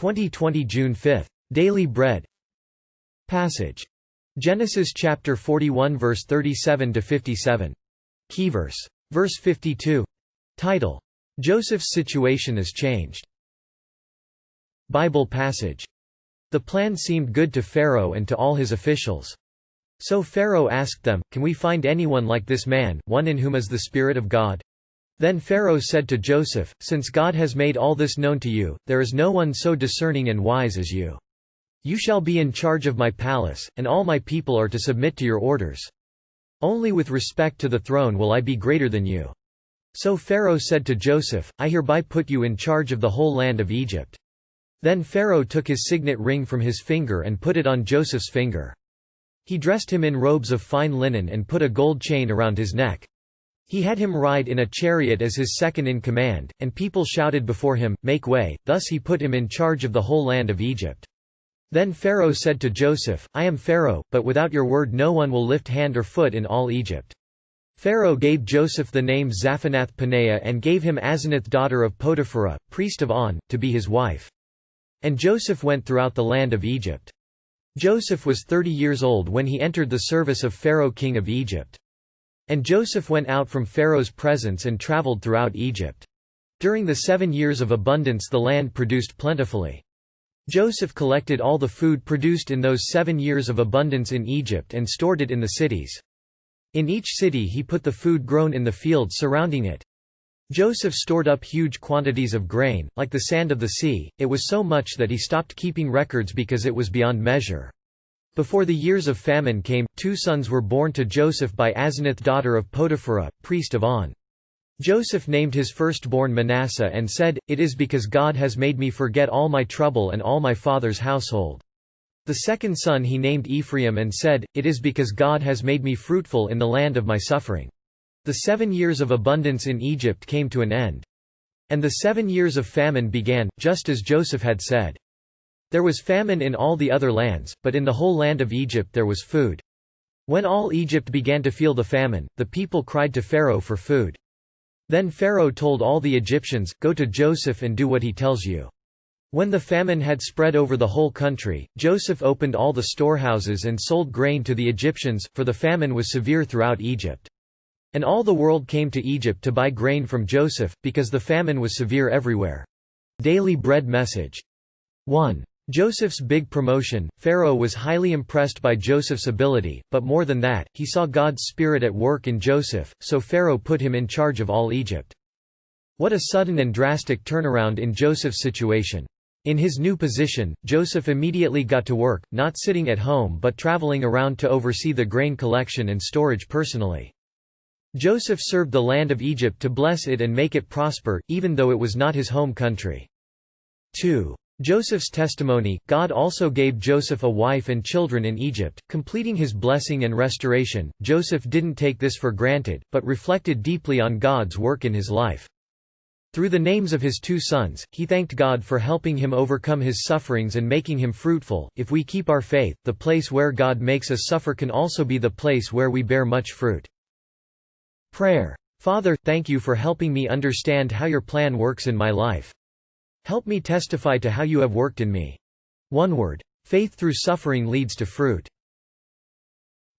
2020 June 5. Daily Bread Passage. Genesis chapter 41 verse 37 to 57. Keyverse. Verse 52. Title: Joseph's situation is changed. Bible passage. The plan seemed good to Pharaoh and to all his officials. So Pharaoh asked them, "Can we find anyone like this man, one in whom is the Spirit of God?" Then Pharaoh said to Joseph, "Since God has made all this known to you, there is no one so discerning and wise as you. You shall be in charge of my palace, and all my people are to submit to your orders. Only with respect to the throne will I be greater than you." So Pharaoh said to Joseph, "I hereby put you in charge of the whole land of Egypt." Then Pharaoh took his signet ring from his finger and put it on Joseph's finger. He dressed him in robes of fine linen and put a gold chain around his neck. He had him ride in a chariot as his second in command, and people shouted before him, "Make way!" Thus he put him in charge of the whole land of Egypt. Then Pharaoh said to Joseph, "I am Pharaoh, but without your word no one will lift hand or foot in all Egypt." Pharaoh gave Joseph the name Zaphanath-Paneah and gave him Asenath daughter of Potiphera, priest of On, to be his wife. And Joseph went throughout the land of Egypt. Joseph was 30 years old when he entered the service of Pharaoh king of Egypt. And Joseph went out from Pharaoh's presence and traveled throughout Egypt. During the 7 years of abundance the land produced plentifully. Joseph collected all the food produced in those 7 years of abundance in Egypt and stored it in the cities. In each city he put the food grown in the fields surrounding it. Joseph stored up huge quantities of grain, like the sand of the sea. It was so much that he stopped keeping records because it was beyond measure. Before the years of famine came, 2 sons were born to Joseph by Asenath daughter of Potiphera, priest of On. Joseph named his firstborn Manasseh and said, "It is because God has made me forget all my trouble and all my father's household." The second son he named Ephraim and said, "It is because God has made me fruitful in the land of my suffering." The 7 years of abundance in Egypt came to an end. And the 7 years of famine began, just as Joseph had said. There was famine in all the other lands, but in the whole land of Egypt there was food. When all Egypt began to feel the famine, the people cried to Pharaoh for food. Then Pharaoh told all the Egyptians, "Go to Joseph and do what he tells you." When the famine had spread over the whole country, Joseph opened all the storehouses and sold grain to the Egyptians, for the famine was severe throughout Egypt. And all the world came to Egypt to buy grain from Joseph, because the famine was severe everywhere. Daily Bread Message. 1. Joseph's big promotion. Pharaoh was highly impressed by Joseph's ability, but more than that, he saw God's Spirit at work in Joseph, so Pharaoh put him in charge of all Egypt. What a sudden and drastic turnaround in Joseph's situation. In his new position, Joseph immediately got to work, not sitting at home but traveling around to oversee the grain collection and storage personally. Joseph served the land of Egypt to bless it and make it prosper, even though it was not his home country. 2. Joseph's testimony. God also gave Joseph a wife and children in Egypt, completing his blessing and restoration. Joseph didn't take this for granted, but reflected deeply on God's work in his life. Through the names of his 2 sons, he thanked God for helping him overcome his sufferings and making him fruitful. If we keep our faith, the place where God makes us suffer can also be the place where we bear much fruit. Prayer. Father, thank you for helping me understand how your plan works in my life. Help me testify to how you have worked in me. One word. Faith through suffering leads to fruit.